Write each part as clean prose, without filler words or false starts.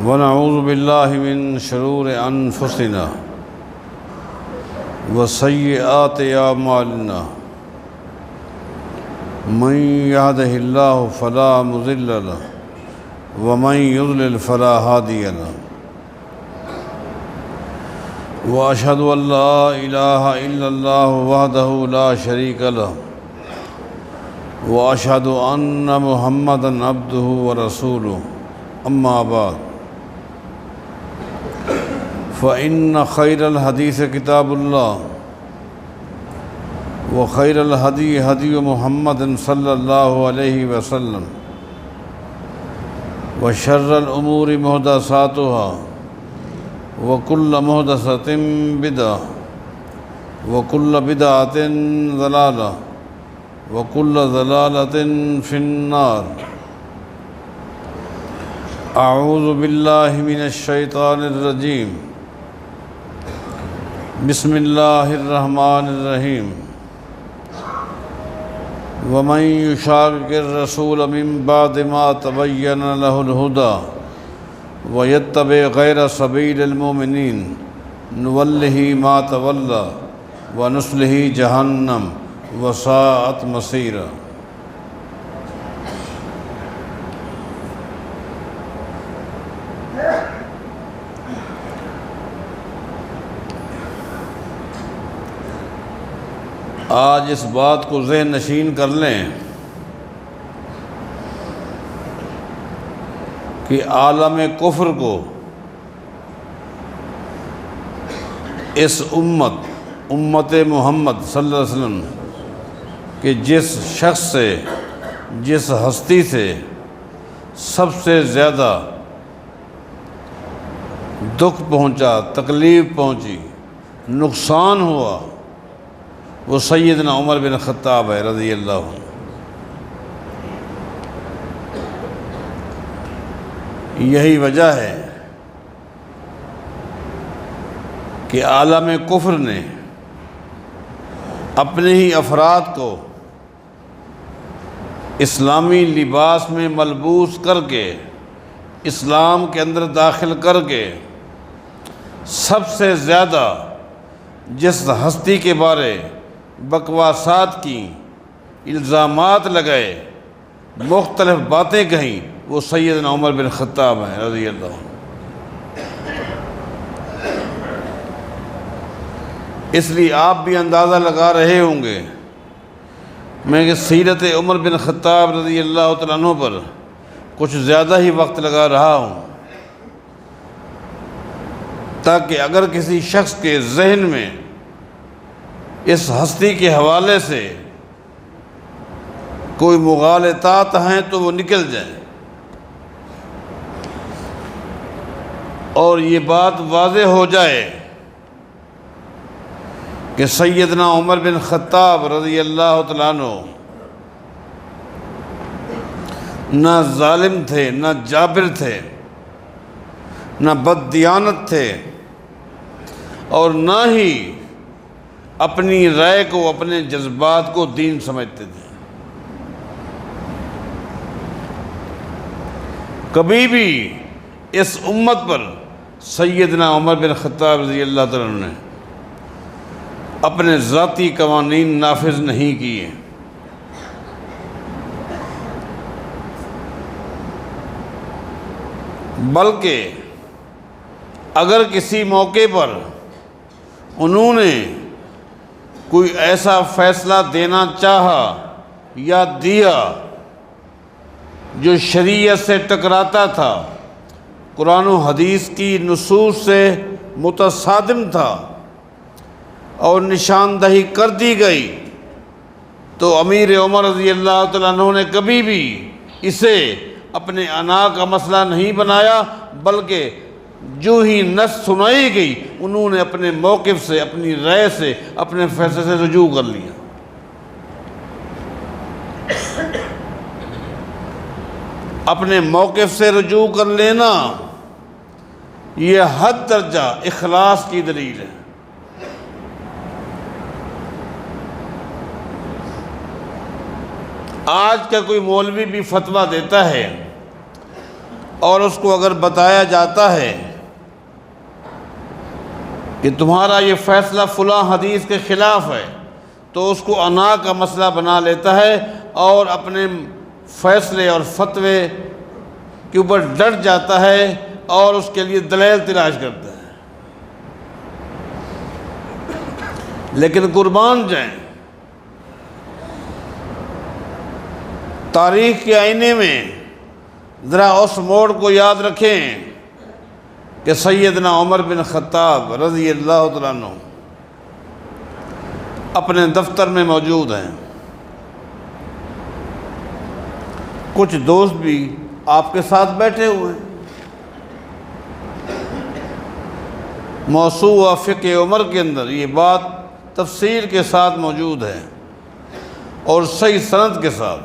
ونعوذ باللہ من شرور انفسنا وسیئات اعمالنا من یہدہ اللہ فلا مضل له ومن یضلل فلا ہادی له واشہد ان لا الہ الا اللہ وحدہ لا شریک له واشہد ان محمدا عبدہ ورسولہ اما بعد فإن خير الحديث كتاب الله وخير الهدي هدي محمد صلى الله عليه وسلم وشر الأمور محدثاتها وكل محدثة بدعة وكل بدعة ضلالة وكل ضلالة في النار أعوذ بالله من الشيطان الرجيم بسم اللہ الرحمن الرحیم ومن یشاقق الرسول من بعد ما تبین له الهدى ویتبع غیر سبیل المؤمنین نولہ ما تولی ونصلہ جہنم وساءت مصیرا۔ آج اس بات کو ذہن نشین کر لیں کہ عالم کفر کو اس امت محمد صلی اللہ علیہ وسلم کہ جس شخص سے جس ہستی سے سب سے زیادہ دکھ پہنچا، تکلیف پہنچی، نقصان ہوا، وہ سیدنا عمر بن خطاب ہے رضی اللہ عنہ۔ یہی وجہ ہے کہ عالم کفر نے اپنے ہی افراد کو اسلامی لباس میں ملبوس کر کے اسلام کے اندر داخل کر کے سب سے زیادہ جس ہستی کے بارے بکواسات کی، الزامات لگائے، مختلف باتیں کہیں، وہ سیدنا عمر بن خطاب ہیں رضی اللہ عنہ۔ اس لیے آپ بھی اندازہ لگا رہے ہوں گے میں کہ سیرت عمر بن خطاب رضی اللہ تعالیٰ عنہ پر کچھ زیادہ ہی وقت لگا رہا ہوں، تاکہ اگر کسی شخص کے ذہن میں اس ہستی کے حوالے سے کوئی مغالطات ہیں تو وہ نکل جائیں، اور یہ بات واضح ہو جائے کہ سیدنا عمر بن خطاب رضی اللہ تعالیٰ عنہ نہ ظالم تھے، نہ جابر تھے، نہ بددیانت تھے، اور نہ ہی اپنی رائے کو، اپنے جذبات کو دین سمجھتے تھے۔ کبھی بھی اس امت پر سیدنا عمر بن خطاب رضی اللہ تعالیٰ عنہ نے اپنے ذاتی قوانین نافذ نہیں کیے، بلکہ اگر کسی موقع پر انہوں نے کوئی ایسا فیصلہ دینا چاہا یا دیا جو شریعت سے ٹکراتا تھا، قرآن و حدیث کی نصوص سے متصادم تھا، اور نشاندہی کر دی گئی، تو امیر عمر رضی اللہ تعالیٰ عنہ نے کبھی بھی اسے اپنے انا کا مسئلہ نہیں بنایا، بلکہ جو ہی نص سنائی گئی انہوں نے اپنے موقف سے، اپنی رائے سے، اپنے فیصلے سے رجوع کر لیا۔ اپنے موقف سے رجوع کر لینا یہ حد درجہ اخلاص کی دلیل ہے۔ آج کا کوئی مولوی بھی فتویٰ دیتا ہے اور اس کو اگر بتایا جاتا ہے کہ تمہارا یہ فیصلہ فلاں حدیث کے خلاف ہے، تو اس کو انا کا مسئلہ بنا لیتا ہے اور اپنے فیصلے اور فتوے کے اوپر ڈٹ جاتا ہے اور اس کے لیے دلیل تلاش کرتا ہے۔ لیکن قربان جائیں، تاریخ کے آئینے میں ذرا اس موڑ کو یاد رکھیں کہ سیدنا عمر بن خطاب رضی اللہ تعالیٰ عنہ اپنے دفتر میں موجود ہیں، کچھ دوست بھی آپ کے ساتھ بیٹھے ہوئے ہیں۔ موسوعہ فقہ عمر کے اندر یہ بات تفصیل کے ساتھ موجود ہے اور صحیح سند کے ساتھ۔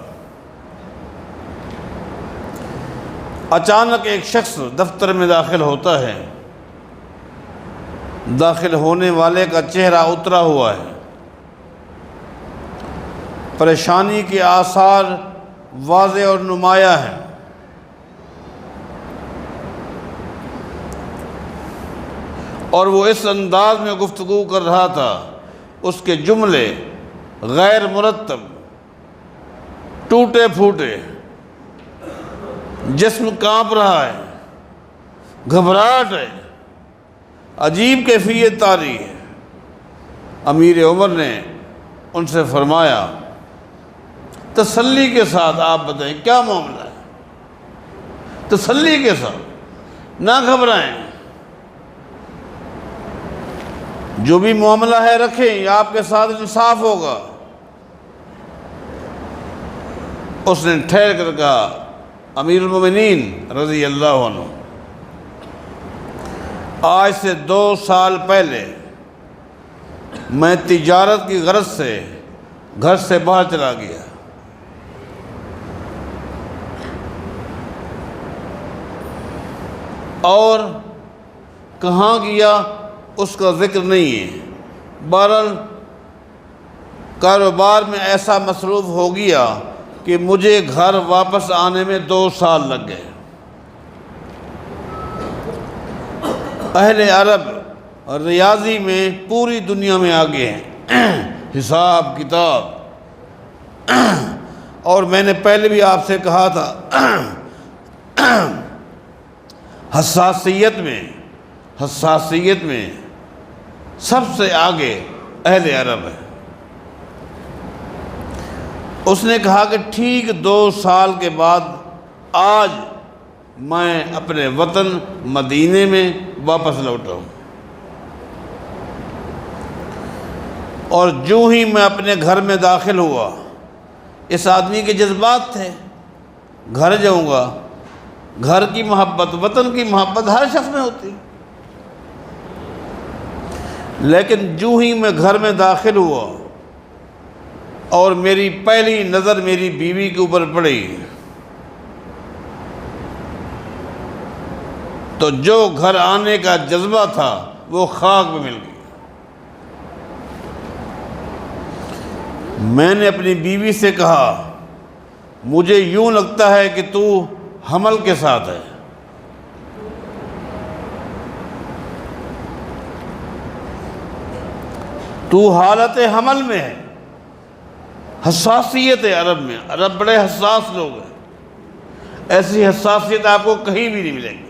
اچانک ایک شخص دفتر میں داخل ہوتا ہے، داخل ہونے والے کا چہرہ اترا ہوا ہے، پریشانی کے آثار واضح اور نمایاں ہیں۔ اور وہ اس انداز میں گفتگو کر رہا تھا، اس کے جملے غیر مرتب، ٹوٹے پھوٹے، جسم کانپ رہا ہے، گھبراہٹ ہے، عجیب کیفیت طاری ہے۔ امیر عمر نے ان سے فرمایا، تسلی کے ساتھ آپ بتائیں کیا معاملہ ہے، تسلی کے ساتھ، نہ گھبرائیں، جو بھی معاملہ ہے رکھیں، آپ کے ساتھ انصاف ہوگا۔ اس نے ٹھہر کر کہا، امیر المومنین رضی اللہ عنہ، آج سے 2 سال پہلے میں تجارت کی غرض سے گھر سے باہر چلا گیا، اور کہاں گیا اس کا ذکر نہیں ہے۔ بہرحال کاروبار میں ایسا مصروف ہو گیا کہ مجھے گھر واپس آنے میں 2 سال لگ گئے۔ اہل عرب ریاضی میں پوری دنیا میں آگے ہیں، حساب کتاب، اور میں نے پہلے بھی آپ سے کہا تھا، حساسیت میں سب سے آگے اہل عرب ہے۔ اس نے کہا کہ ٹھیک 2 سال کے بعد آج میں اپنے وطن مدینے میں واپس لوٹا ہوں، اور جو ہی میں اپنے گھر میں داخل ہوا، اس آدمی کے جذبات تھے، گھر جاؤں گا، گھر کی محبت، وطن کی محبت ہر شخص میں ہوتی، لیکن جو ہی میں گھر میں داخل ہوا اور میری پہلی نظر میری بیوی کے اوپر پڑی، تو جو گھر آنے کا جذبہ تھا وہ خاک میں مل گیا۔ میں نے اپنی بیوی سے کہا، مجھے یوں لگتا ہے کہ تو حمل کے ساتھ ہے۔ تو حالت حمل میں ہے۔ حساسیت ہے عرب میں، عرب بڑے حساس لوگ ہیں، ایسی حساسیت آپ کو کہیں بھی نہیں ملے گی۔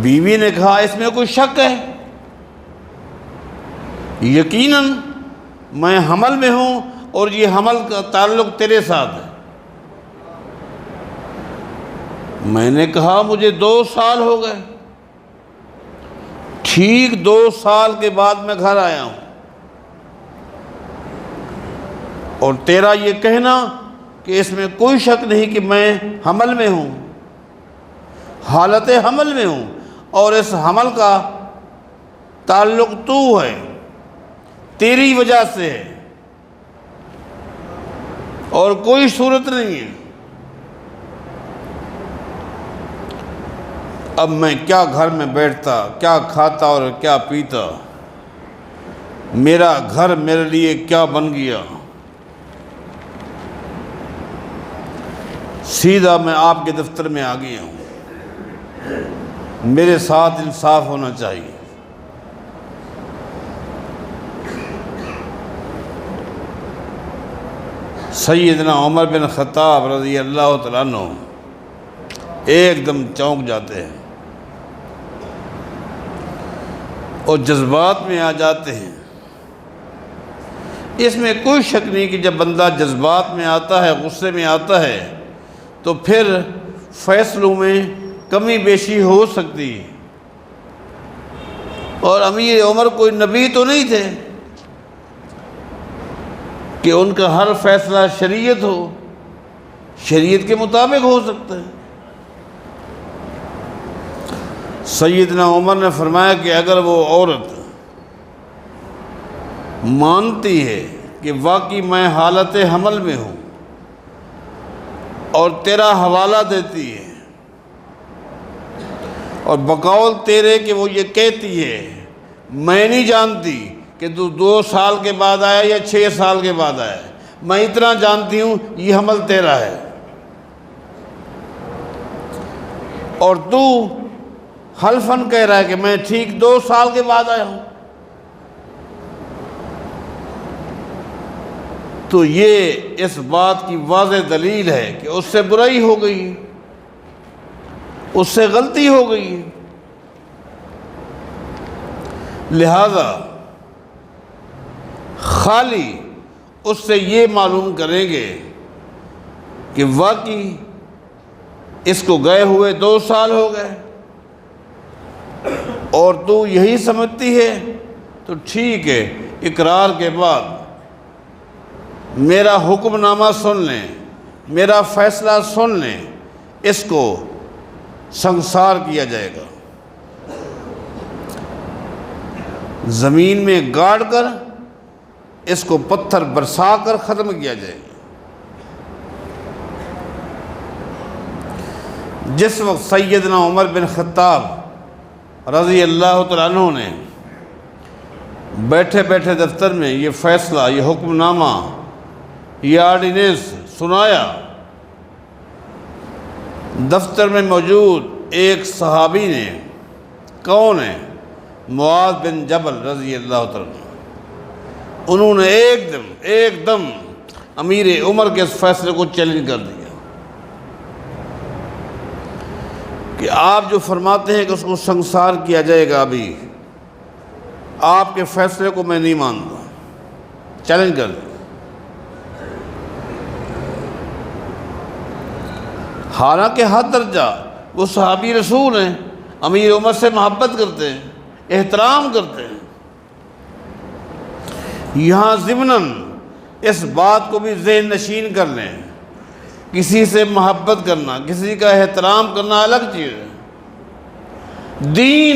بیوی نے کہا، اس میں کوئی شک ہے؟ یقیناً میں حمل میں ہوں اور یہ حمل کا تعلق تیرے ساتھ ہے۔ میں نے کہا، مجھے 2 سال ہو گئے، ٹھیک 2 سال کے بعد میں گھر آیا ہوں، اور تیرا یہ کہنا کہ اس میں کوئی شک نہیں کہ میں حمل میں ہوں، حالت حمل میں ہوں، اور اس حمل کا تعلق تو ہے، تیری وجہ سے ہے، اور کوئی صورت نہیں ہے۔ اب میں کیا گھر میں بیٹھتا، کیا کھاتا اور کیا پیتا، میرا گھر میرے لیے کیا بن گیا۔ سیدھا میں آپ کے دفتر میں آ گیا ہوں، میرے ساتھ انصاف ہونا چاہیے۔ سیدنا عمر بن خطاب رضی اللہ تعالیٰ عنہ ایک دم چونک جاتے ہیں اور جذبات میں آ جاتے ہیں۔ اس میں کوئی شک نہیں کہ جب بندہ جذبات میں آتا ہے، غصے میں آتا ہے، تو پھر فیصلوں میں کمی بیشی ہو سکتی ہے۔ اور امیر عمر کوئی نبی تو نہیں تھے کہ ان کا ہر فیصلہ شریعت ہو، شریعت کے مطابق ہو سکتا ہے۔ سیدنا عمر نے فرمایا کہ اگر وہ عورت مانتی ہے کہ واقعی میں حالت حمل میں ہوں اور تیرا حوالہ دیتی ہے، اور بقول تیرے کہ وہ یہ کہتی ہے میں نہیں جانتی کہ تو 2 سال کے بعد آیا یا 6 سال کے بعد آیا، میں اتنا جانتی ہوں یہ حمل تیرا ہے، اور تو حلفاً کہہ رہا ہے کہ میں ٹھیک 2 سال کے بعد آیا ہوں، تو یہ اس بات کی واضح دلیل ہے کہ اس سے برائی ہو گئی، اس سے غلطی ہو گئی ہے۔ لہذا خالی اس سے یہ معلوم کریں گے کہ واقعی اس کو گئے ہوئے 2 سال ہو گئے اور تو یہی سمجھتی ہے، تو ٹھیک ہے، اقرار کے بعد میرا حکم نامہ سن لیں، میرا فیصلہ سن لیں، اس کو سنسار کیا جائے گا، زمین میں گاڑ کر اس کو پتھر برسا کر ختم کیا جائے گا۔ جس وقت سیدنا عمر بن خطاب رضی اللہ تعالیٰ عنہ نے بیٹھے بیٹھے دفتر میں یہ فیصلہ، یہ حکم نامہ، یہ آرڈیننس سنایا، دفتر میں موجود ایک صحابی نے، کون ہے؟ معاذ بن جبل رضی اللہ تعالیٰ عنہ، انہوں نے ایک دم امیر عمر کے اس فیصلے کو چیلنج کر دیا کہ آپ جو فرماتے ہیں کہ اس کو سنسار کیا جائے گا، ابھی آپ کے فیصلے کو میں نہیں مانتا، چیلنج کر دیا۔ حالانکہ حد درجہ وہ صحابی رسول ہیں، امیر عمر سے محبت کرتے ہیں، احترام کرتے ہیں، یہاں ضمناً اس بات کو بھی ذہن نشین کر لیں، کسی سے محبت کرنا، کسی کا احترام کرنا الگ چیز ہے۔ دین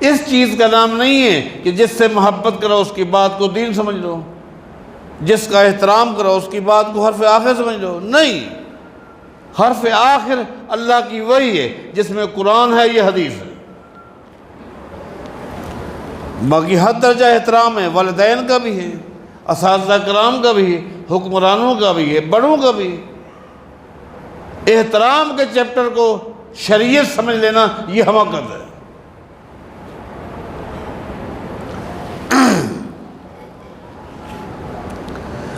اس چیز کا نام نہیں ہے کہ جس سے محبت کرو اس کی بات کو دین سمجھ لو، جس کا احترام کرو اس کی بات کو حرف آخر سمجھ لو، نہیں، حرف آخر اللہ کی وحی ہے، جس میں قرآن ہے، یہ حدیث ہے۔ باقی حد درجہ احترام ہے، والدین کا بھی ہے، اساتذہ کرام کا بھی ہے، حکمرانوں کا بھی ہے، بڑوں کا بھی ہے۔ احترام کے چیپٹر کو شریعت سمجھ لینا یہ حماقت ہے۔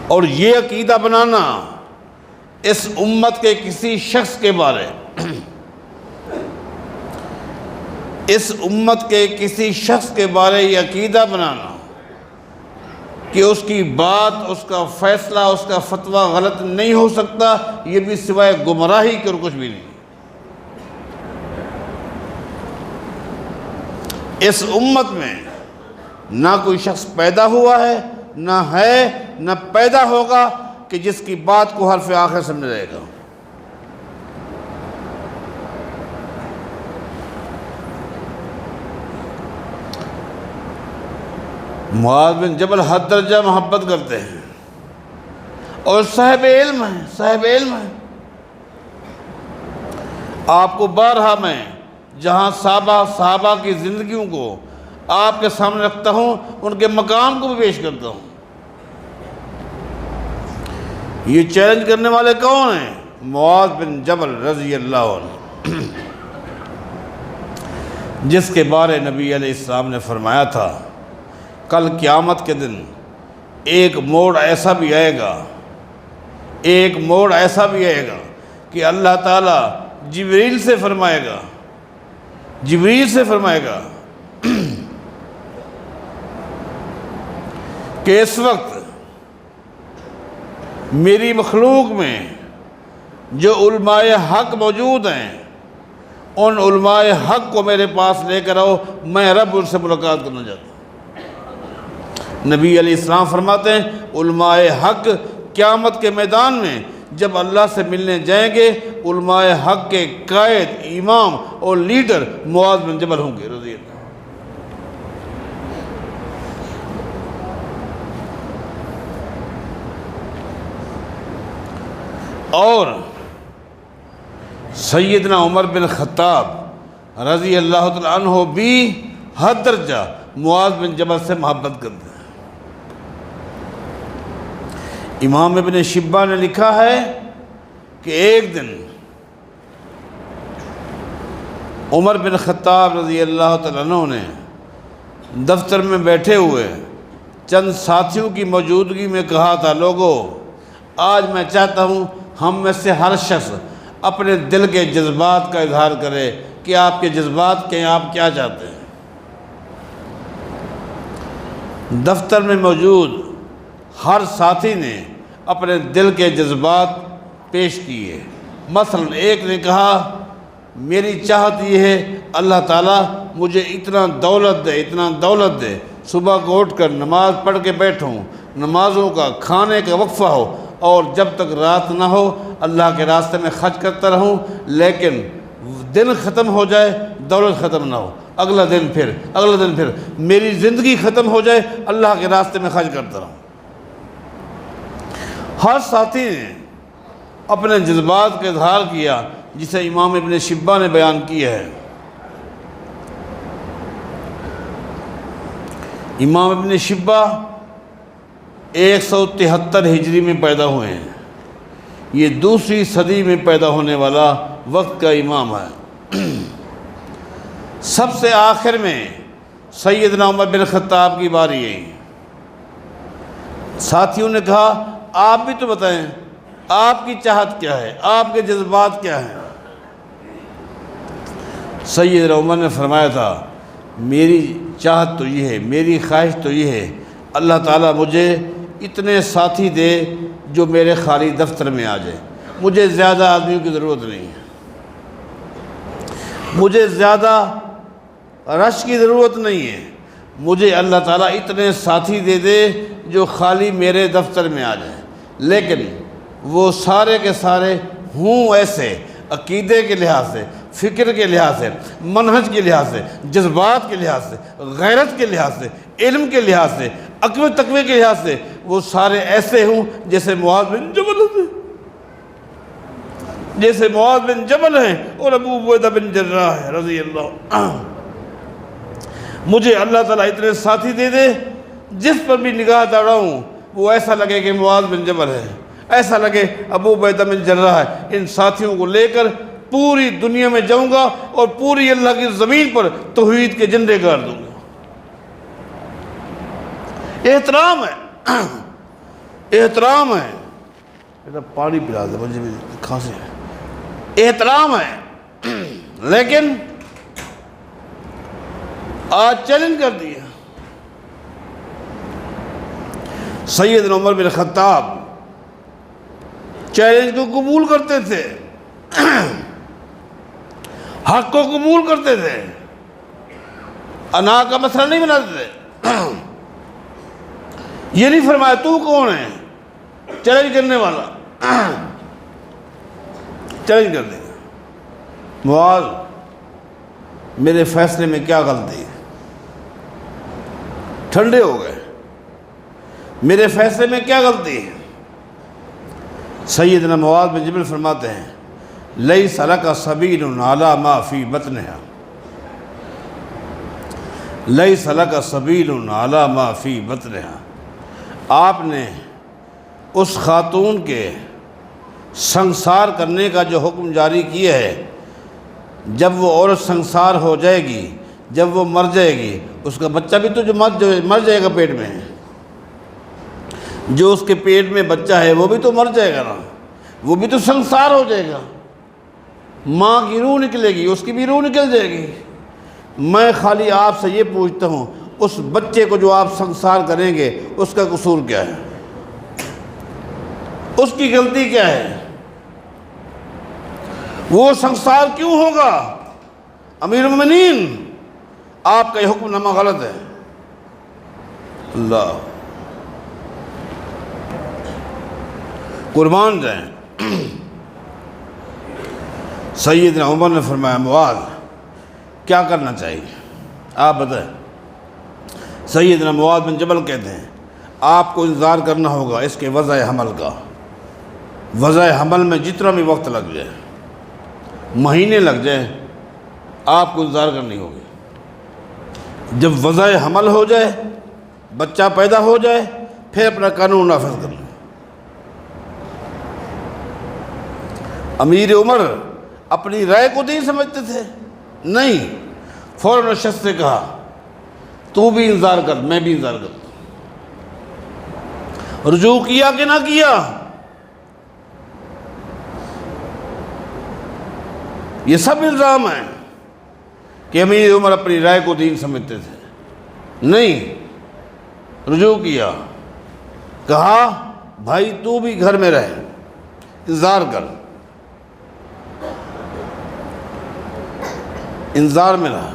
اور یہ عقیدہ بنانا اس امت کے کسی شخص کے بارے، اس امت کے کسی شخص کے بارے یہ عقیدہ بنانا کہ اس کی بات، اس کا فیصلہ، اس کا فتویٰ غلط نہیں ہو سکتا، یہ بھی سوائے گمراہی کے اور کچھ بھی نہیں۔ اس امت میں نہ کوئی شخص پیدا ہوا ہے، نہ ہے، نہ پیدا ہوگا کہ جس کی بات کو حرف آخر سمجھ رہے گا۔ معاذ بن جبل حد درجہ محبت کرتے ہیں اور صاحب علم ہیں، صاحب علم ہیں۔ آپ کو بارہا میں جہاں صحابہ کی زندگیوں کو آپ کے سامنے رکھتا ہوں، ان کے مقام کو بھی پیش کرتا ہوں۔ یہ چیلنج کرنے والے کون ہیں؟ معاذ بن جبل رضی اللہ عنہ، جس کے بارے نبی علیہ السلام نے فرمایا تھا کل قیامت کے دن ایک موڑ ایسا بھی آئے گا، ایک موڑ ایسا بھی آئے گا کہ اللہ تعالیٰ جبریل سے فرمائے گا، جبریل سے فرمائے گا کہ اس وقت میری مخلوق میں جو علماء حق موجود ہیں ان علماء حق کو میرے پاس لے کر آؤ، میں رب ان سے ملاقات کرنا چاہتا ہوں۔ نبی علیہ السلام فرماتے ہیں علماء حق قیامت کے میدان میں جب اللہ سے ملنے جائیں گے، علماء حق کے قائد، امام اور لیڈر معاذ بن جبل ہوں گے رضی اللہ۔ اور سیدنا عمر بن خطاب رضی اللہ تعالیٰ عنہ بھی حد درجہ معاذ بن جبل سے محبت کرتے ہیں۔ امام ابن شبہ نے لکھا ہے کہ ایک دن عمر بن خطاب رضی اللہ تعالیٰ عنہ نے دفتر میں بیٹھے ہوئے چند ساتھیوں کی موجودگی میں کہا تھا، لوگو آج میں چاہتا ہوں ہم میں سے ہر شخص اپنے دل کے جذبات کا اظہار کرے کہ آپ کے جذبات کے آپ کیا چاہتے ہیں۔ دفتر میں موجود ہر ساتھی نے اپنے دل کے جذبات پیش کیے۔ مثلا ایک نے کہا میری چاہت یہ ہے اللہ تعالیٰ مجھے اتنا دولت دے، اتنا دولت دے، صبح کو اٹھ کر نماز پڑھ کے بیٹھوں، نمازوں کا کھانے کا وقفہ ہو اور جب تک رات نہ ہو اللہ کے راستے میں خرچ کرتا رہوں، لیکن دن ختم ہو جائے دولت ختم نہ ہو، اگلا دن پھر اگلا دن پھر میری زندگی ختم ہو جائے اللہ کے راستے میں خرچ کرتا رہوں۔ ہر ساتھی نے اپنے جذبات کا اظہار کیا جسے امام ابن شبہ نے بیان کیا ہے۔ امام ابن شبہ 173 ہجری میں پیدا ہوئے ہیں، یہ دوسری صدی میں پیدا ہونے والا وقت کا امام ہے۔ سب سے آخر میں سیدنا عمر بن خطاب کی باری آئی۔ ساتھیوں نے کہا آپ بھی تو بتائیں آپ کی چاہت کیا ہے، آپ کے جذبات کیا ہیں۔ سیدنا عمر نے فرمایا تھا میری چاہت تو یہ ہے، میری خواہش تو یہ ہے اللہ تعالیٰ مجھے اتنے ساتھی دے جو میرے خالی دفتر میں آ جائے، مجھے زیادہ آدمیوں کی ضرورت نہیں ہے، مجھے زیادہ رش کی ضرورت نہیں ہے، مجھے اللہ تعالیٰ اتنے ساتھی دے دے جو خالی میرے دفتر میں آ جائیں، لیکن وہ سارے کے سارے ہوں ایسے عقیدے کے لحاظ سے، فکر کے لحاظ سے، منہج کے لحاظ سے، جذبات کے لحاظ سے، غیرت کے لحاظ سے، علم کے لحاظ سے، عقل و تقوی کے لحاظ سے وہ سارے ایسے ہوں جیسے معاذ بن جبل ہیں، جیسے معاذ بن جبل ہیں اور ابو عبیدہ بن جراح ہے رضی اللہ عنہ۔ مجھے اللہ تعالیٰ اتنے ساتھی دے دے جس پر بھی نگاہ دوڑاؤں وہ ایسا لگے کہ معاذ بن جبل ہے، ایسا لگے ابو عبیدہ بن جراح ہے۔ ان ساتھیوں کو لے کر پوری دنیا میں جاؤں گا اور پوری اللہ کی زمین پر توحید کے جھنڈے گاڑ دوں گا۔ احترام ہے، احترام ہے، پانی پلا دے مجھے بھی کھانسی ہے، احترام ہے، لیکن آج چیلنج کر دیا۔ سیدنا عمر بن خطاب چیلنج کو قبول کرتے تھے، حق کو قبول کرتے تھے، انا کا مسئلہ نہیں بناتے تھے۔ یہ نہیں فرمایا تو کون ہے چیلنج کرنے والا، چیلنج کر دے گا معاذ میرے فیصلے میں کیا غلطی ہے، ٹھنڈے ہو گئے، میرے فیصلے میں کیا غلطی ہے۔ سیدنا معاذ بن جبل فرماتے ہیں لیس لک سبیل علی ما فی بطنہا، لیس لک سبیل علی ما فی بطنہا، آپ نے اس خاتون کے سنسار کرنے کا جو حکم جاری کیا ہے، جب وہ عورت سنسار ہو جائے گی، جب وہ مر جائے گی، اس کا بچہ بھی تو جو مر جائے گا پیٹ میں، جو اس کے پیٹ میں بچہ ہے وہ بھی تو مر جائے گا نا، وہ بھی تو سنسار ہو جائے گا۔ ماں کی روح نکلے گی، اس کی بھی روح نکل جائے گی۔ میں خالی آپ سے یہ پوچھتا ہوں، اس بچے کو جو آپ سنسار کریں گے اس کا قصور کیا ہے؟ اس کی غلطی کیا ہے؟ وہ سنسار کیوں ہوگا؟ امیر المومنین، آپ کا یہ حکم نامہ غلط ہے۔ اللہ قربان جائیں۔ سیدنا عمر نے فرمایا معاذ کیا کرنا چاہیے آپ بتائیں۔ سیدنا معاذ بن جبل کہتے ہیں آپ کو انتظار کرنا ہوگا اس کے وضع حمل کا۔ وضع حمل میں جتنا بھی وقت لگ جائے، مہینے لگ جائے، آپ کو انتظار کرنی ہوگی۔ جب وضع حمل ہو جائے، بچہ پیدا ہو جائے، پھر اپنا قانون نافذ کرنا۔ امیر عمر اپنی رائے کو دین سمجھتے تھے؟ نہیں، فوراً شخص سے کہا تو بھی انتظار کر، میں بھی انتظار کرتا ہوں۔ رجوع کیا کہ نہ کیا؟ یہ سب الزام ہیں کہ امیر عمر اپنی رائے کو دین سمجھتے تھے۔ نہیں، رجوع کیا، کہا بھائی تو بھی گھر میں رہ، انتظار کر۔ انتظار میں رہا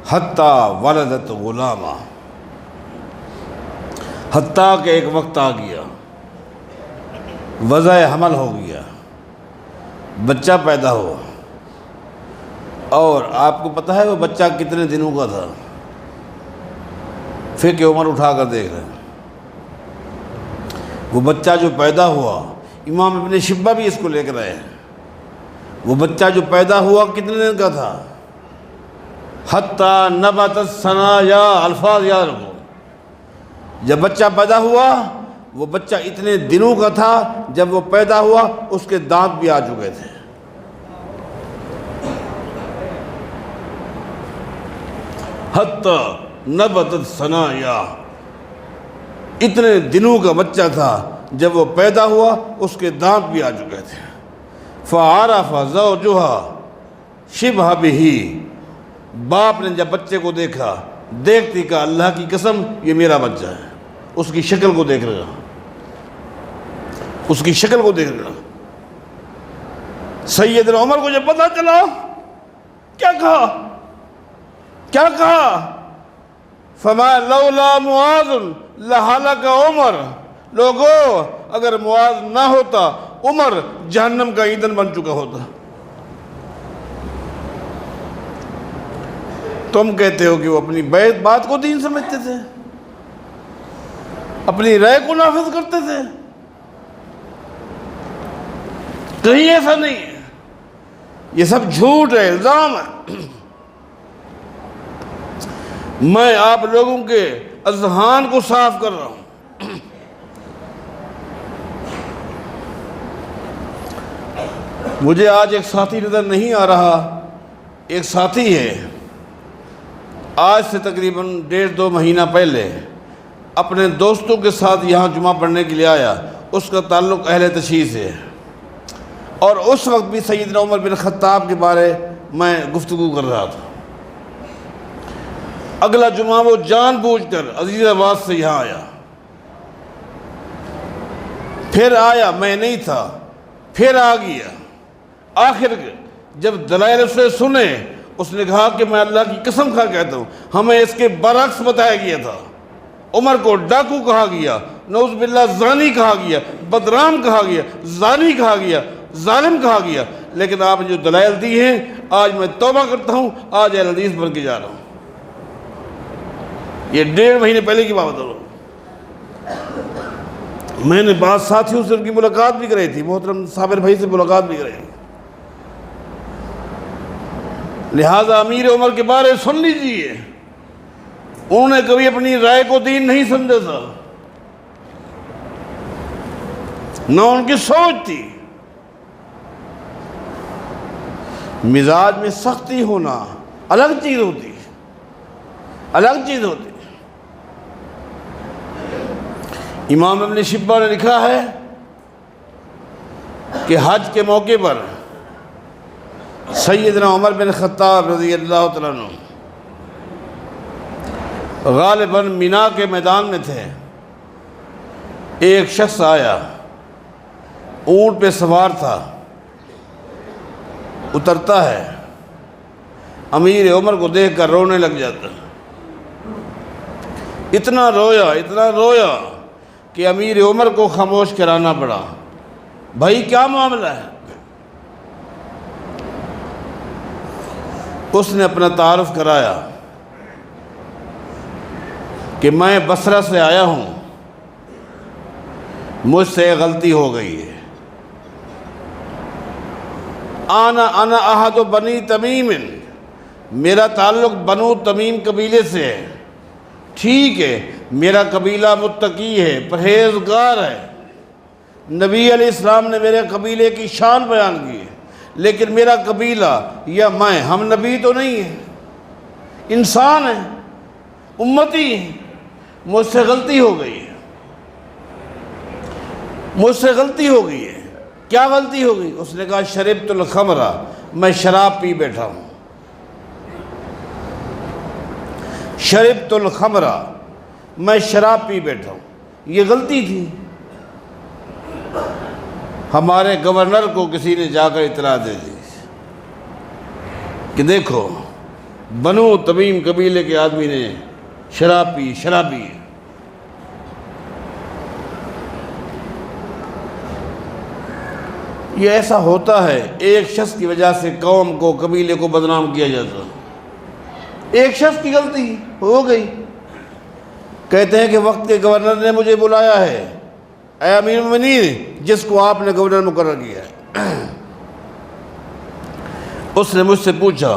حتیٰ ولدت غلامہ، حتیٰ کہ ایک وقت آ گیا، وضع حمل ہو گیا، بچہ پیدا ہوا، اور آپ کو پتہ ہے وہ بچہ کتنے دنوں کا تھا؟ فقہ عمر اٹھا کر دیکھ رہے ہیں۔ وہ بچہ جو پیدا ہوا، امام ابن شبہ بھی اس کو لے کر آئے ہیں، وہ بچہ جو پیدا ہوا کتنے دن کا تھا؟ حتیٰ نبت الثنایا، الفاظ یاد رکھو، جب بچہ پیدا ہوا وہ بچہ اتنے دنوں کا تھا، جب وہ پیدا ہوا اس کے دانت بھی آ چکے تھے۔ حتیٰ نبت الثنایا، اتنے دنوں کا بچہ تھا، جب وہ پیدا ہوا اس کے دانت بھی آ چکے تھے۔ فعرف زوجها شبہ بہ، باپ نے جب بچے کو دیکھا، دیکھتی کہا اللہ کی قسم یہ میرا بچہ ہے، اس کی شکل کو دیکھ رہا، اس کی شکل کو دیکھ رہا۔ سیدنا عمر کو جب پتہ چلا، کیا کہا؟ کیا کہا؟ فما لولا معاذ لہلک عمر، لوگو اگر معاذ نہ ہوتا عمر جہنم کا ایندھن بن چکا ہوتا۔ تم کہتے ہو کہ وہ اپنی بات کو دین سمجھتے تھے، اپنی رائے کو نافذ کرتے تھے؟ کہیں ایسا نہیں ہے، یہ سب جھوٹ ہے، الزام ہے۔ میں آپ لوگوں کے اذہان کو صاف کر رہا ہوں۔ مجھے آج ایک ساتھی نظر نہیں آ رہا، ایک ساتھی ہے، آج سے تقریباً 1.5-2 مہینہ پہلے اپنے دوستوں کے ساتھ یہاں جمعہ پڑھنے کے لیے آیا، اس کا تعلق اہل تشیع سے ہے، اور اس وقت بھی سیدنا عمر بن خطاب کے بارے میں گفتگو کر رہا تھا۔ اگلا جمعہ وہ جان بوجھ کر عزیز آباد سے یہاں آیا، پھر آیا، میں نہیں تھا، پھر آ گیا، آخر جب دلائل اس نے سنے، اس نے کہا کہ میں اللہ کی قسم کھا کہتا ہوں ہمیں اس کے برعکس بتایا گیا تھا، عمر کو ڈاکو کہا گیا، نعوذ باللہ زانی کہا گیا، بدرام کہا گیا، زانی کہا گیا، ظالم کہا گیا، لیکن آپ نے جو دلائل دی ہیں آج میں توبہ کرتا ہوں، آج اہل حدیث بن کے جا رہا ہوں۔ یہ 1.5 مہینے پہلے کی بات ہے۔ میں نے بعض ساتھیوں سے ان کی ملاقات بھی کرائی تھی، محترم صابر بھائی سے ملاقات بھی کرائی تھی، لہٰذا امیر عمر کے بارے سن لیجیے، انہوں نے کبھی اپنی رائے کو دین نہیں سمجھا تھا، نہ ان کی سوچ تھی۔ مزاج میں سختی ہونا الگ چیز ہوتی ہے، الگ چیز ہوتی ہے۔ امام ابن شبہ نے لکھا ہے کہ حج کے موقع پر سیدنا عمر بن خطاب رضی اللہ تعالیٰ عنہ غالباً مینا کے میدان میں تھے۔ ایک شخص آیا، اونٹ پہ سوار تھا، اترتا ہے، امیر عمر کو دیکھ کر رونے لگ جاتا، اتنا رویا کہ امیر عمر کو خاموش کرانا پڑا۔ بھائی کیا معاملہ ہے؟ اس نے اپنا تعارف کرایا کہ میں بصرہ سے آیا ہوں، مجھ سے غلطی ہو گئی ہے۔ انا احد بنی تمیم، میرا تعلق بنو تمیم قبیلے سے ہے، ٹھیک ہے، میرا قبیلہ متقی ہے، پرہیزگار ہے، نبی علیہ السلام نے میرے قبیلے کی شان بیان کی ہے، لیکن میرا قبیلہ یا ہم نبی تو نہیں ہیں، انسان ہیں، امتی ہیں، مجھ سے غلطی ہو گئی ہے، مجھ سے غلطی ہو گئی ہے۔ کیا غلطی ہو گئی؟ اس نے کہا شربت الخمر، میں شراب پی بیٹھا ہوں، شربت الخمر، میں شراب پی بیٹھا ہوں، یہ غلطی تھی۔ ہمارے گورنر کو کسی نے جا کر اطلاع دے دی کہ دیکھو بنو تمیم قبیلے کے آدمی نے شراب پی، شرابی ہے۔ یہ ایسا ہوتا ہے، ایک شخص کی وجہ سے قوم کو، قبیلے کو بدنام کیا جاتا ہے، ایک شخص کی غلطی ہو گئی۔ کہتے ہیں کہ وقت کے گورنر نے مجھے بلایا ہے، اے امیر المومنین، جس کو آپ نے گورنر مقرر کیا ہے، اس نے مجھ سے پوچھا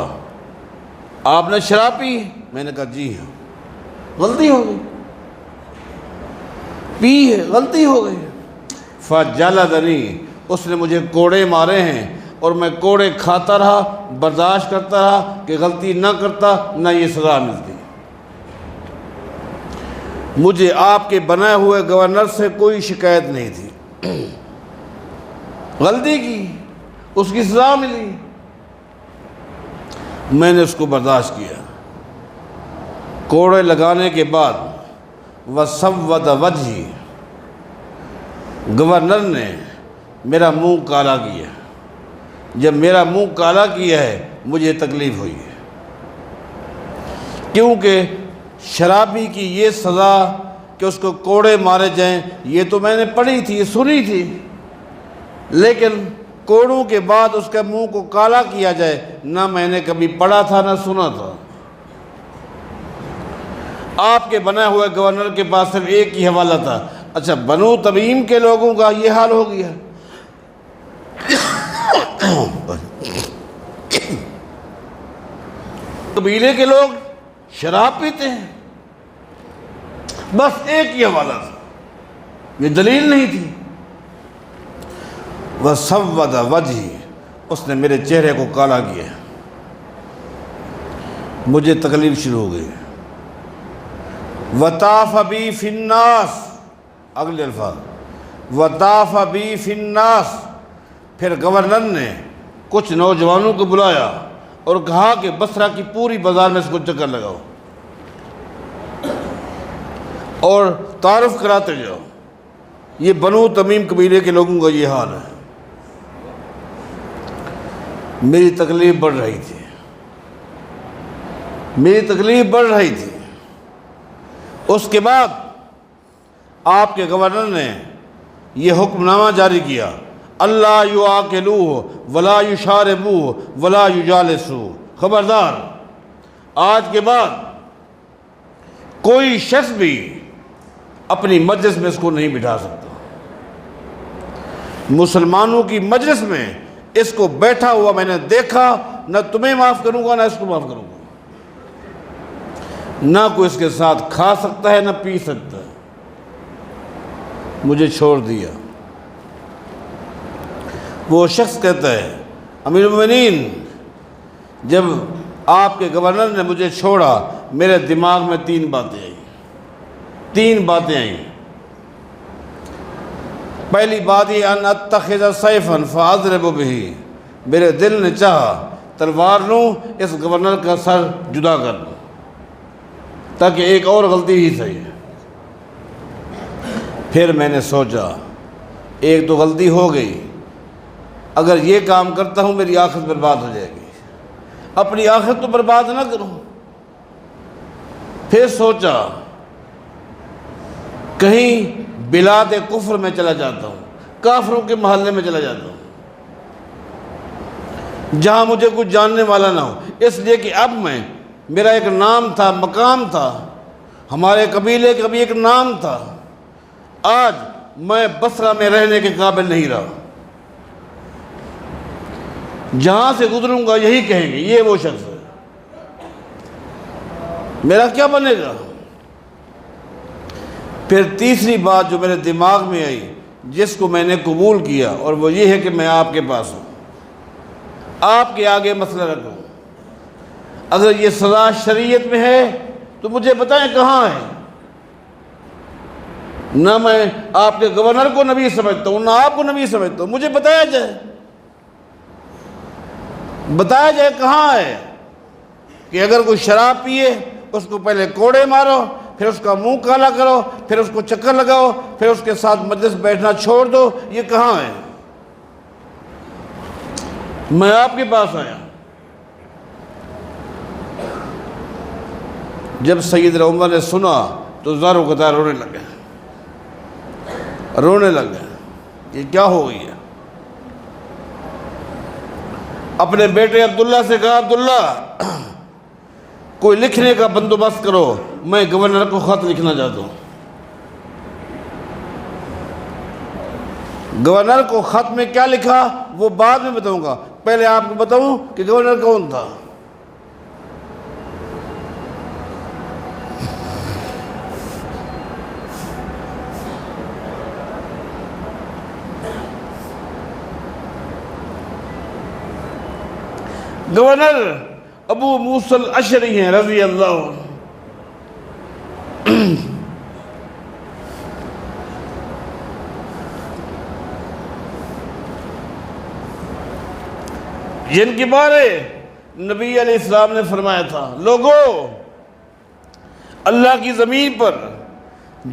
آپ نے شراب پی؟ میں نے کہا جی ہاں۔ غلطی ہو گئی، پی ہے، غلطی ہو گئی۔ فجلدنی، اس نے مجھے کوڑے مارے ہیں، اور میں کوڑے کھاتا رہا، برداشت کرتا رہا کہ غلطی نہ کرتا نہ یہ سزا ملتی۔ مجھے آپ کے بنائے ہوئے گورنر سے کوئی شکایت نہیں تھی، غلطی کی، اس کی سزا ملی، میں نے اس کو برداشت کیا۔ کوڑے لگانے کے بعد وَسَوَّدَ وَجْهِي، گورنر نے میرا منہ کالا کیا۔ جب میرا منہ کالا کیا ہے مجھے تکلیف ہوئی ہے، کیونکہ شرابی کی یہ سزا کہ اس کو کوڑے مارے جائیں یہ تو میں نے پڑھی تھی، سنی تھی، لیکن کوڑوں کے بعد اس کے منہ کو کالا کیا جائے نہ میں نے کبھی پڑھا تھا نہ سنا تھا۔ آپ کے بنا ہوئے گورنر کے پاس صرف ایک ہی حوالہ تھا، اچھا بنو تمیم کے لوگوں کا یہ حال ہو گیا۔ قبیلے کے لوگ شراب پیتے ہیں، بس ایک ہی حوالہ تھا، یہ دلیل نہیں تھی۔ وَسَوَّدَ وَجْهِي، اس نے میرے چہرے کو کالا کیا، مجھے تکلیف شروع ہو گئی۔ وَطَافَ بِي فِي النَّاسِ، اگلے الفاظ وَطَافَ بِي فِي النَّاسِ، پھر گورنر نے کچھ نوجوانوں کو بلایا اور کہا کہ بصرہ کی پوری بازار میں اس کو چکر لگاؤ اور تعارف کراتے جاؤ، یہ بنو تمیم قبیلے کے لوگوں کا یہ حال ہے۔ میری تکلیف بڑھ رہی تھی، میری تکلیف بڑھ رہی تھی۔ اس کے بعد آپ کے گورنر نے یہ حکم نامہ جاری کیا، اللہ یعاقلوہ ولا یشاربوہ ولا یجالسوہ، خبردار آج کے بعد کوئی شخص بھی اپنی مجلس میں اس کو نہیں بٹھا سکتا، مسلمانوں کی مجلس میں اس کو بیٹھا ہوا میں نے دیکھا، نہ تمہیں معاف کروں گا نہ اس کو معاف کروں گا، نہ کوئی اس کے ساتھ کھا سکتا ہے نہ پی سکتا ہے، مجھے چھوڑ دیا۔ وہ شخص کہتا ہے امیر المومنین جب آپ کے گورنر نے مجھے چھوڑا میرے دماغ میں تین باتیں آئیں۔ پہلی بات یہ ان اتخذ سیفا فاضرب بہ، میرے دل نے چاہا تلوار لوں اس گورنر کا سر جدا کر دوں تاکہ ایک اور غلطی ہی صحیح ہے۔ پھر میں نے سوچا ایک تو غلطی ہو گئی، اگر یہ کام کرتا ہوں میری آخرت برباد ہو جائے گی، اپنی آخرت تو برباد نہ کروں۔ پھر سوچا کہیں بلاد کفر میں چلا جاتا ہوں، کافروں کے محلے میں چلا جاتا ہوں جہاں مجھے کچھ جاننے والا نہ ہو، اس لیے کہ اب میرا ایک نام تھا، مقام تھا، ہمارے قبیلے کا بھی ایک نام تھا، آج میں بصرہ میں رہنے کے قابل نہیں رہا، جہاں سے گزروں گا یہی کہیں گے یہ وہ شخص ہے، میرا کیا بنے گا؟ پھر تیسری بات جو میرے دماغ میں آئی، جس کو میں نے قبول کیا، اور وہ یہ ہے کہ میں آپ کے پاس ہوں، آپ کے آگے مسئلہ رکھوں، اگر یہ سزا شریعت میں ہے تو مجھے بتائیں کہاں ہے؟ نہ میں آپ کے گورنر کو نبی سمجھتا ہوں، نہ آپ کو نبی سمجھتا ہوں، مجھے بتایا جائے کہاں ہے کہ اگر کوئی شراب پیے اس کو پہلے کوڑے مارو، پھر اس کا منہ کالا کرو، پھر اس کو چکر لگاؤ، پھر اس کے ساتھ مجلس بیٹھنا چھوڑ دو، یہ کہاں ہے؟ میں آپ کے پاس آیا۔ جب سیدنا عمر نے سنا تو زاروں قطار رونے لگے، یہ کیا ہو گئی ہے؟ اپنے بیٹے عبداللہ سے کہا عبداللہ کوئی لکھنے کا بندوبست کرو، میں گورنر کو خط لکھنا چاہتا ہوں۔ گورنر کو خط میں کیا لکھا وہ بعد میں بتاؤں گا، پہلے آپ کو بتاؤں کہ گورنر کون تھا۔ گورنر ابو موسیٰ الاشعری ہیں رضی اللہ عنہ۔ جن کے بارے نبی علیہ السلام نے فرمایا تھا، لوگو اللہ کی زمین پر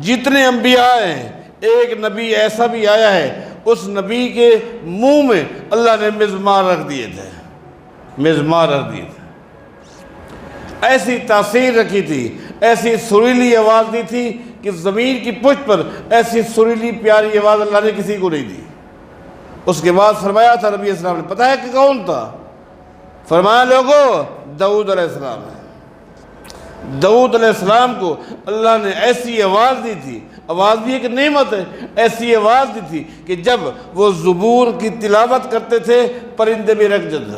جتنے انبیاء ہیں ایک نبی ایسا بھی آیا ہے اس نبی کے منہ میں اللہ نے مزمار رکھ دیے تھے، ایسی تاثیر رکھی تھی، ایسی سریلی آواز دی تھی کہ زمین کی پشت پر ایسی سریلی پیاری آواز اللہ نے کسی کو نہیں دی۔ اس کے بعد فرمایا تھا نبی اسلام نے، پتہ ہے کہ کون تھا؟ فرمایا لوگو داؤد علیہ السلام ہے۔ داؤد علیہ السلام کو اللہ نے ایسی آواز دی تھی، آواز بھی ایک نعمت ہے، ایسی آواز دی تھی کہ جب وہ زبور کی تلاوت کرتے تھے پرندے بھی رک جاتے تھے۔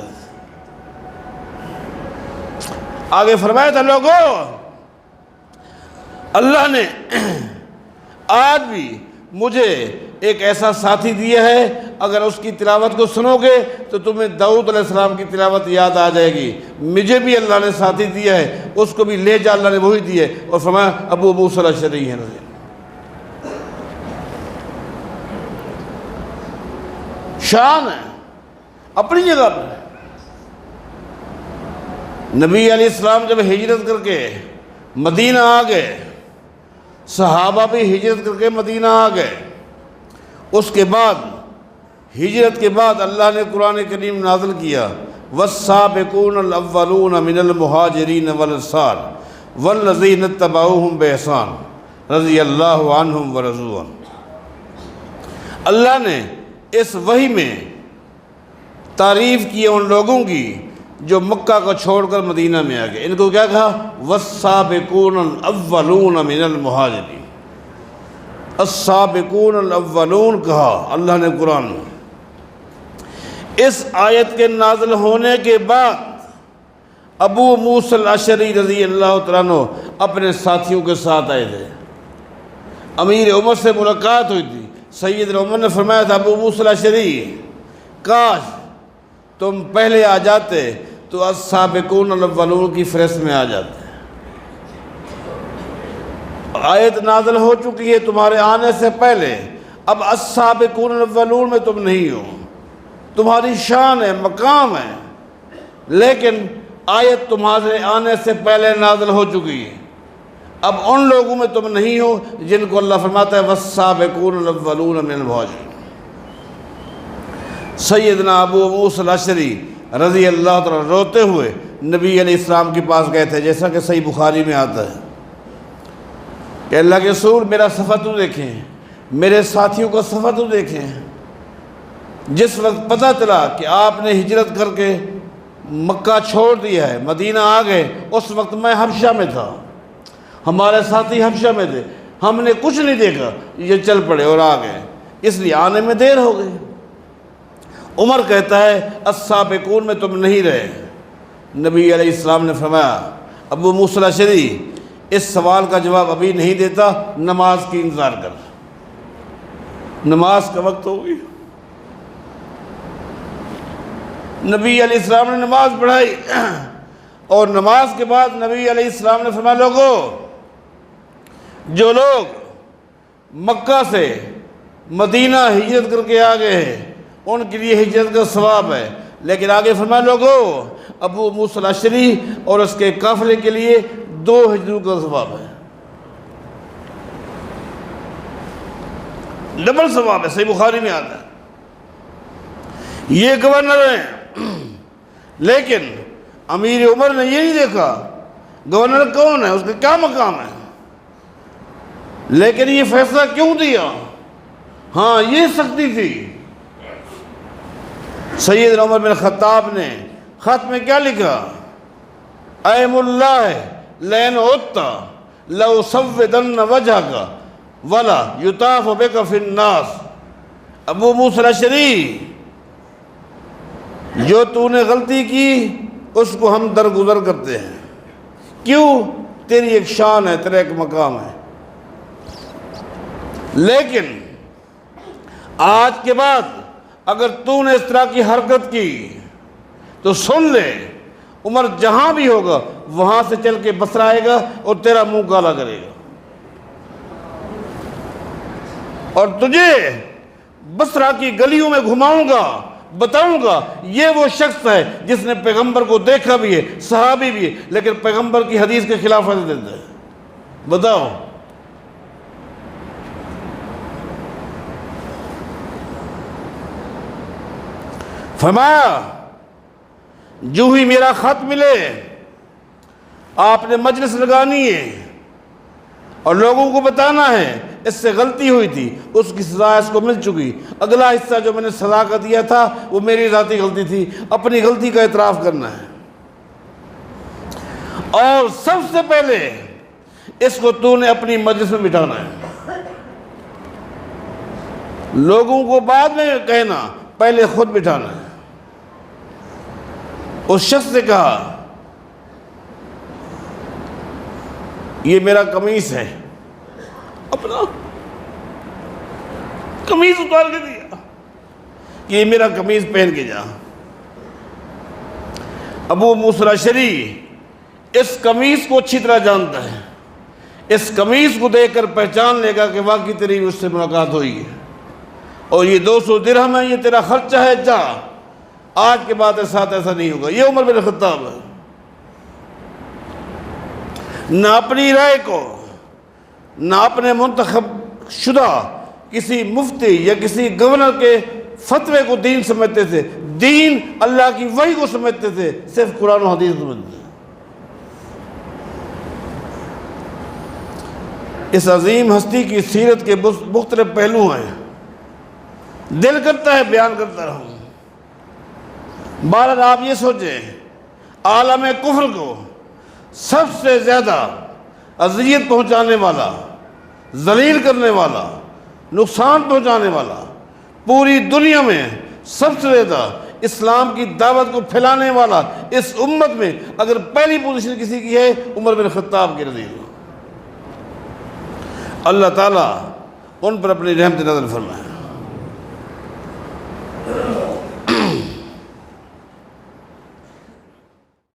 آگے فرمایا تھا لوگو اللہ نے آج بھی مجھے ایک ایسا ساتھی دیا ہے، اگر اس کی تلاوت کو سنو گے تو تمہیں داؤد علیہ السلام کی تلاوت یاد آ جائے گی۔ مجھے بھی اللہ نے ساتھی دیا ہے، اس کو بھی لے جا اللہ نے وہی دی ہے، اور فرمایا ابو موسیٰ الاشعری ہیں رضی اللہ۔ شان ہے اپنی جگہ پر۔ نبی علیہ السلام جب ہجرت کر کے مدینہ آ گئے، صحابہ بھی ہجرت کر کے مدینہ آ گئے، اس کے بعد ہجرت کے بعد اللہ نے قرآن کریم نازل کیا، وَالسَّابِقُونَ الْأَوَّلُونَ مِنَ الْمُهَاجِرِينَ وَالْأَنصَارِ وَالَّذِينَ اتَّبَعُوهُم بِإِحْسَانٍ رضی اللہ عنہم ورضوا عنہ۔ اللہ نے اس وحی میں تعریف کی ان لوگوں کی جو مکہ کو چھوڑ کر مدینہ میں آ گئے، ان کو کیا کہا؟ وَالسَّابِقُونَ الْأَوَّلُونَ مِنَ الْمُهَاجِرِينَ، السابقون الاولون کہا اللہ نے قرآن میں۔ اس آیت کے نازل ہونے کے بعد ابو موسیٰ الاشعری رضی اللہ تعالیٰ عنہ اپنے ساتھیوں کے ساتھ آئے تھے، امیر عمر سے ملاقات ہوئی تھی، سید عمر نے فرمایا تھا ابو موسیٰ الاشعری کاش تم پہلے آ جاتے تو السابقون الاولون کی فہرست میں آ جاتے ہیں۔ آیت نازل ہو چکی ہے تمہارے آنے سے پہلے، اب السابقون الاولون میں تم نہیں ہو، تمہاری شان ہے، مقام ہے، لیکن آیت تمہارے آنے سے پہلے نازل ہو چکی ہے، اب ان لوگوں میں تم نہیں ہو جن کو اللہ فرماتا ہے والسابقون الاولون من المہاجرین۔ سیدنا ابو موسیٰ الاشعری رضی اللہ تعالیٰ روتے ہوئے نبی علیہ السلام کے پاس گئے تھے، جیسا کہ صحیح بخاری میں آتا ہے کہ اللہ کے رسول میرا سفر تو دیکھیں، میرے ساتھیوں کا سفر تو دیکھیں۔ جس وقت پتہ چلا کہ آپ نے ہجرت کر کے مکہ چھوڑ دیا ہے، مدینہ آ گئے، اس وقت میں حبشہ میں تھا، ہمارے ساتھی حبشہ میں تھے، ہم نے کچھ نہیں دیکھا، یہ چل پڑے اور آ گئے، اس لیے آنے میں دیر ہو گئی۔ عمر کہتا ہے السابقون میں تم نہیں رہے۔ نبی علیہ السلام نے فرمایا ابو موسیٰ الاشعری اس سوال کا جواب ابھی نہیں دیتا، نماز کی انتظار کر، نماز کا وقت ہو گئی۔ نبی علیہ السلام نے نماز پڑھائی، اور نماز کے بعد نبی علیہ السلام نے فرمایا لوگوں، جو لوگ مکہ سے مدینہ ہجرت کر کے آ گئے ہیں ان کے لیے ہجرت کا ثواب ہے، لیکن آگے فرمایا لوگوں ابو موسیٰ الاشعری اور اس کے قافلے کے لیے 2 ہجروں کا ثواب ہے، ڈبل ثواب ہے، صحیح بخاری میں آتا ہے۔ یہ گورنر ہیں، لیکن امیر عمر نے یہ نہیں دیکھا گورنر کون ہے، اس کا کیا مقام ہے، لیکن یہ فیصلہ کیوں دیا؟ ہاں یہ سختی تھی۔ سیدنا عمر بن خطاب نے خط میں کیا لکھا؟ ایم اللہ لین عدت لأسودن وجہک ولا یطاف بک فی الناس۔ ابو موسیٰ الاشعری، جو تو نے غلطی کی اس کو ہم درگزر کرتے ہیں، کیوں؟ تیری ایک شان ہے، تیرا ایک مقام ہے، لیکن آج کے بعد اگر تو نے اس طرح کی حرکت کی تو سن لے، عمر جہاں بھی ہوگا وہاں سے چل کے بصرہ آئے گا اور تیرا منہ کالا کرے گا، اور تجھے بصرہ کی گلیوں میں گھماؤں گا، بتاؤں گا یہ وہ شخص ہے جس نے پیغمبر کو دیکھا بھی ہے، صحابی بھی ہے، لیکن پیغمبر کی حدیث کے خلاف حدیث دیتا ہے۔ بتاؤ، فرمایا جو ہی میرا خط ملے آپ نے مجلس لگانی ہے اور لوگوں کو بتانا ہے اس سے غلطی ہوئی تھی، اس کی سزا اس کو مل چکی، اگلا حصہ جو میں نے سزا کا دیا تھا وہ میری ذاتی غلطی تھی، اپنی غلطی کا اعتراف کرنا ہے، اور سب سے پہلے اس کو تو نے اپنی مجلس میں بٹھانا ہے، لوگوں کو بعد میں کہنا، پہلے خود بٹھانا ہے۔ اس شخص نے کہا یہ میرا قمیص ہے، اپنا قمیص اتار کے دیا کہ یہ میرا قمیص پہن کے جا۔ ابو موسیٰ الاشعری اس قمیص کو اچھی طرح جانتا ہے، اس قمیص کو دیکھ کر پہچان لے گا کہ واقعی تیری اس سے ملاقات ہوئی ہے، اور یہ 200 درہم ہے، یہ تیرا خرچہ ہے، جا، آج کے بعد ساتھ ایسا نہیں ہوگا۔ یہ عمر بن خطاب ہے، نہ اپنی رائے کو، نہ اپنے منتخب شدہ کسی مفتی یا کسی گورنر کے فتوے کو دین سمجھتے تھے، دین اللہ کی وحی کو سمجھتے تھے، صرف قرآن و حدیث سمجھتے تھے۔ اس عظیم ہستی کی سیرت کے مختلف پہلو ہیں، دل کرتا ہے بیان کرتا رہوں۔ بہرحال آپ یہ سوچیں، عالم کفر کو سب سے زیادہ اذیت پہنچانے والا، ذلیل کرنے والا، نقصان پہنچانے والا، پوری دنیا میں سب سے زیادہ اسلام کی دعوت کو پھیلانے والا اس امت میں اگر پہلی پوزیشن کسی کی ہے عمر بن خطاب کی رضی اللہ، اللہ تعالیٰ ان پر اپنی رحمت نظر فرمائے۔